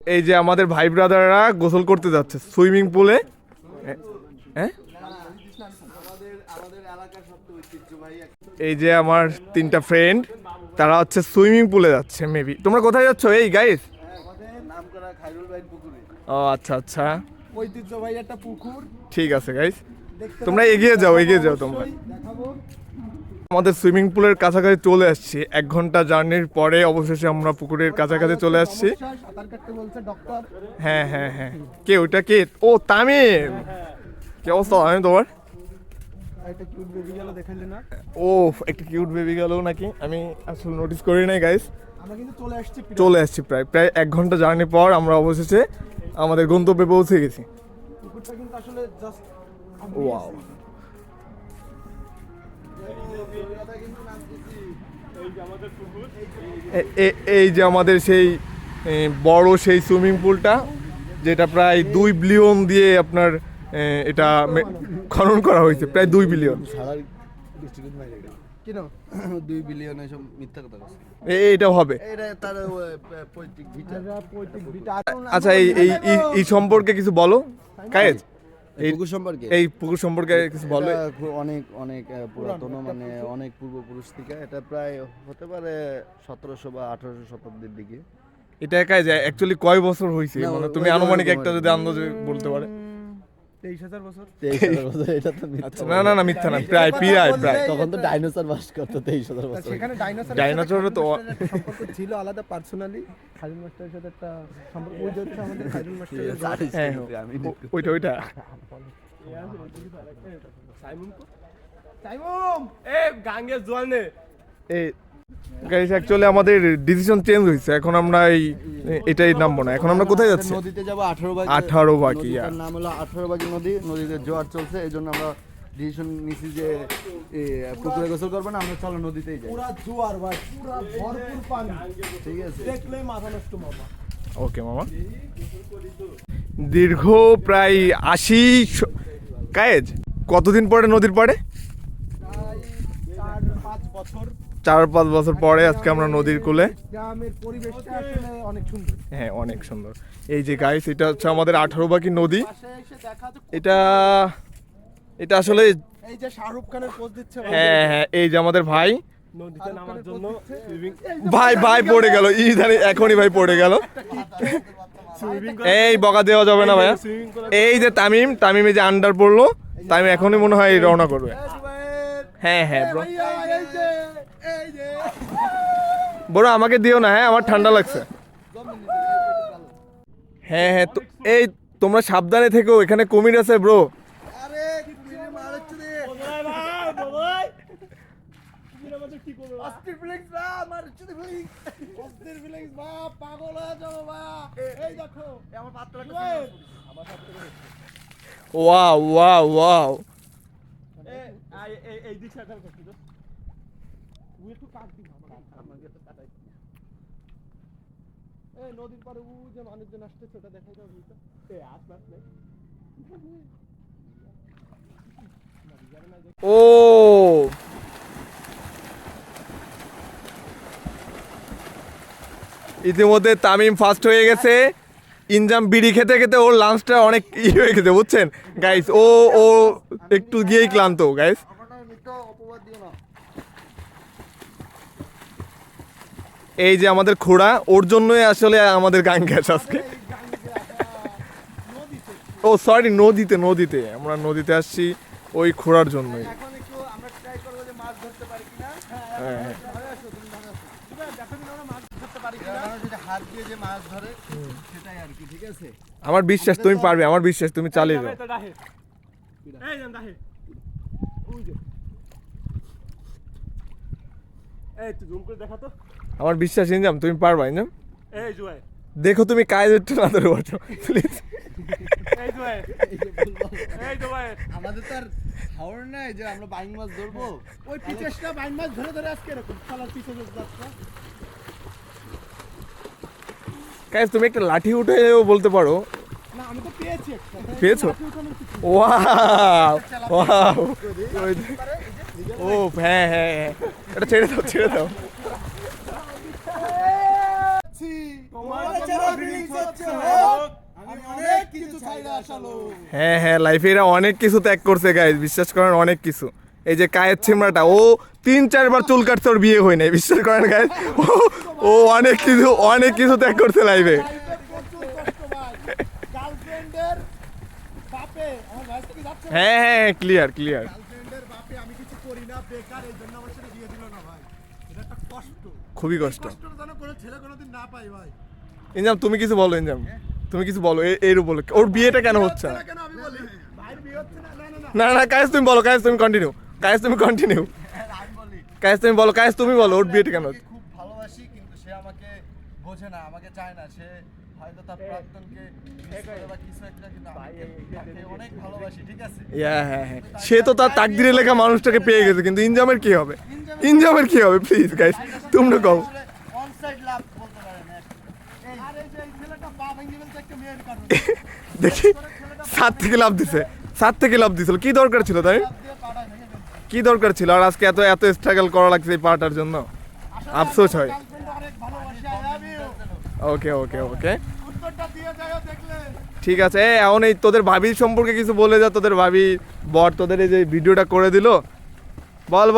এই যে আমাদের ভাই ব্রাদাররা গোসল করতে যাচ্ছে সুইমিং পুলে। হ্যাঁ, এই যে আমার 3টা ফ্রেন্ড, তারা হচ্ছে সুইমিং পুলে যাচ্ছে মেবি। তোমরা কোথায় যাচ্ছ এই গাইস? ও আচ্ছা আচ্ছা, ঐতিহ্যবাহী একটা পুকুর। ঠিক আছে গাইস, তোমরা এগিয়ে যাও তোমরা। আমাদের সুইমিং পুলের কাছাকাছি চলে আসছি। 1 ঘন্টা জার্নির পরে অবশেষে আমরা পুকুরের কাছাকাছি চলে আসছি। হ্যাঁ হ্যাঁ হ্যাঁ, কে ওইটা কে? ও তামিম, কি অবস্থা তামিম তোমার? ও একটা কিউট বেবি গেল নাকি, আমি আসলে নোটিস করি নাই গাইস। চলে আসছি প্রায় 1 ঘন্টা জার্নি পর আমরা অবশেষে আমাদের গন্তব্যে পৌঁছে গেছি। ওয়াও, এই যে আমাদের সেই বড় সেই সুইমিং পুলটা, যেটা প্রায় 2 বিলিয়ন দিয়ে আপনার এটা খনন করা হয়েছে, প্রায় 2 বিলিয়ন। 2 বিলিয়ন এসব মিথ্যা কথা বলছে। এইটাও হবে। আচ্ছা, এই সম্পর্কে কিছু বলো কায়েজ, এই পুকুর সম্পর্কে কিছু বলো। অনেক অনেক পুরাতন, মানে অনেক পূর্বপুরুষ থেকে। এটা প্রায় হতে পারে 1700 বা 1800 শতাব্দীর দিকে। এটা কায়েজ অ্যাকচুয়ালি কয় বছর হয়েছে, মানে তুমি আনুমানিক একটা যদি আন্দাজে বলতে পারে। 23,000 বছর। এটা তো আচ্ছা, না মিথ্যা না, প্রায় তখন তো ডাইনোসর বাস করতো 23,000 বছর। সেখানে ডাইনোসর তো সম্পর্ক ছিল আলাদা, পার্সোনালি খালিদ মাস্টারের সাথে একটা সম্পর্ক। ওই যে আমাদের খালিদ মাস্টারের ওইটা সাইমুম এ গাঙ্গে জল নে। এই গাইস, অ্যাকচুয়ালি আমাদের ডিসিশন চেঞ্জ হয়েছে। এখন আমরা এটাই নামবো না। এখন আমরা কোথায় যাচ্ছি? নদীতে যাব 18 বাকি। নদীটার নাম হলো 18 বাকি নদী। নদীতে জোয়ার চলছে, এই জন্য আমরা ডিসিশন নিছি যে পুকুরে গোসল করবো না, আমরা চলো নদীতেই যাই। পুরা জোয়ার ভাই, পুরা ভরপুর পানি, ঠিক আছে, দেখলেই মাথা নষ্ট মামা। ওকে মামা। দীর্ঘ প্রায় 80 কায়েজ কতদিন পরে নদীর পাড়ে? 4-5 বছর পরে আজকে আমরা নদীর কূলে। গ্রামের পরিবেশটা আসলে অনেক সুন্দর। হ্যাঁ, অনেক সুন্দর। এই যে গাইস, এটা হচ্ছে আমাদের 18 বাকি নদী। এটা আসলে এই যে শাহরুখ খানের পোজ দিচ্ছে। হ্যাঁ, এই যে আমাদের ভাই নদীতে নামার জন্য ভাই পড়ে গেল, এখনই ভাই পড়ে গেল। এই বকা দেওয়া যাবে না ভাইয়া। এই যে তামিম এই যে আন্ডার পড়লো, তামিম এখনই মনে হয় রওনা করবে। হ্যাঁ ব্রো, বড় আমাকে দিও না, হ্যাঁ আমার ঠান্ডা লাগছে। হ্যাঁ তো এই তোমরা সাবধানে থেকো, এখানে কুমির আছে ব্রো। ওয়াও নদীর পাড়ে যে মানুষজন আসতেছে ওটা দেখাই দাও। ও ইতিমধ্যে তামিম ফার্স্ট হয়ে গেছে। ইনজাম বিড়ি খেতে খেতে ওর লাঞ্চটা অনেক হয়ে গেছে, বুঝছেন গাইস। ও একটু গিয়েই ক্লান্ত গাইস। এই যে আমাদের খোড়া, ওর জন্যই আসলে আমাদের গান গ্যাস আজকে। ও সরি, নদীতে আমরা নদীতে আসছি ওই খোড়ার জন্যই। আমার বিশ্বাস তুমি পারবে, আমার বিশ্বাস তুমি চালিয়ে যাও। আমার বিশ্বাস ইনজাম তুমি পারবা। ইনজাম দেখো তুমি কায়েদটা না ধরে বসো প্লিজ। আমাদের তো আর হাওর নাই যে আমরা বাইং মাছ ধরবো। ওই পিচেসটা বাইং মাছ ধরে আজকে এরকম খালার পিচেস যাচ্ছে। গাইস তুমি একটা লাঠি উঠে বলতে পারো। না আমি তো পেয়েছি একটা। পেয়েছো? ওয়াও ও হ্যাঁ এটা ছেড়ে দাও। হ্যাঁ হ্যাঁ, লাইফে এরা অনেক কিছু ত্যাগ করছে গাইজ, বিশ্বাস করেন অনেক কিছু। এই যে কায়েত ছিমড়াটা, ও 3-4 বার চুল কাটছে, ওর বিয়ে হয় নাই, বিশ্বাস করেন গাইজ। ও অনেক কিছু ত্যাগ করছে লাইফে। হ্যাঁ হ্যাঁ, ক্লিয়ার। খুবই কষ্ট। ইনজাম তুমি কিছু বলো, ইনজাম তুমি কিছু বলো এর উপরে, ওর বিয়েটা কেন হচ্ছে না? না না, কায়েস তুমি বলো, কায়েস তুমি কন্টিনিউ, কায়েস তুমি বলো ওর বিয়েটা কেন হচ্ছে? খুব ভালোবাসি, কিন্তু সে আমাকে বোঝে না, আমাকে চায় না। সে হয়তো তার প্রাক্তনকে miss করে বা কিছু একটা, কিন্তু তাকে অনেক ভালোবাসি, ঠিক আছে? হ্যাঁ, সে তো তার তাকদিরে লেখা মানুষটাকে পেয়ে গেছে, কিন্তু ইনজামের কি হবে? প্লিজ গাইস তোমরা কও। অনসাইড লাভ বলতে পারেন। আর এই যে এই ছেলেটা পা ভেঙে ফেলছে একটা মেয়ের কারণে। দেখি সাত থেকে লাভ দিছিল, কি দরকার ছিল তাই? কি দরকার ছিল? আর আজকে এত স্ট্রাগল করা লাগছে এই পার্টার জন্য, আফসোস হয়। ওকে, ঠিক আছে। এখন এই তোদের ভাবির সম্পর্কে কিছু বলে যা, তোদের ভাবি বর তোদের এই যে ভিডিওটা করে দিল, বল।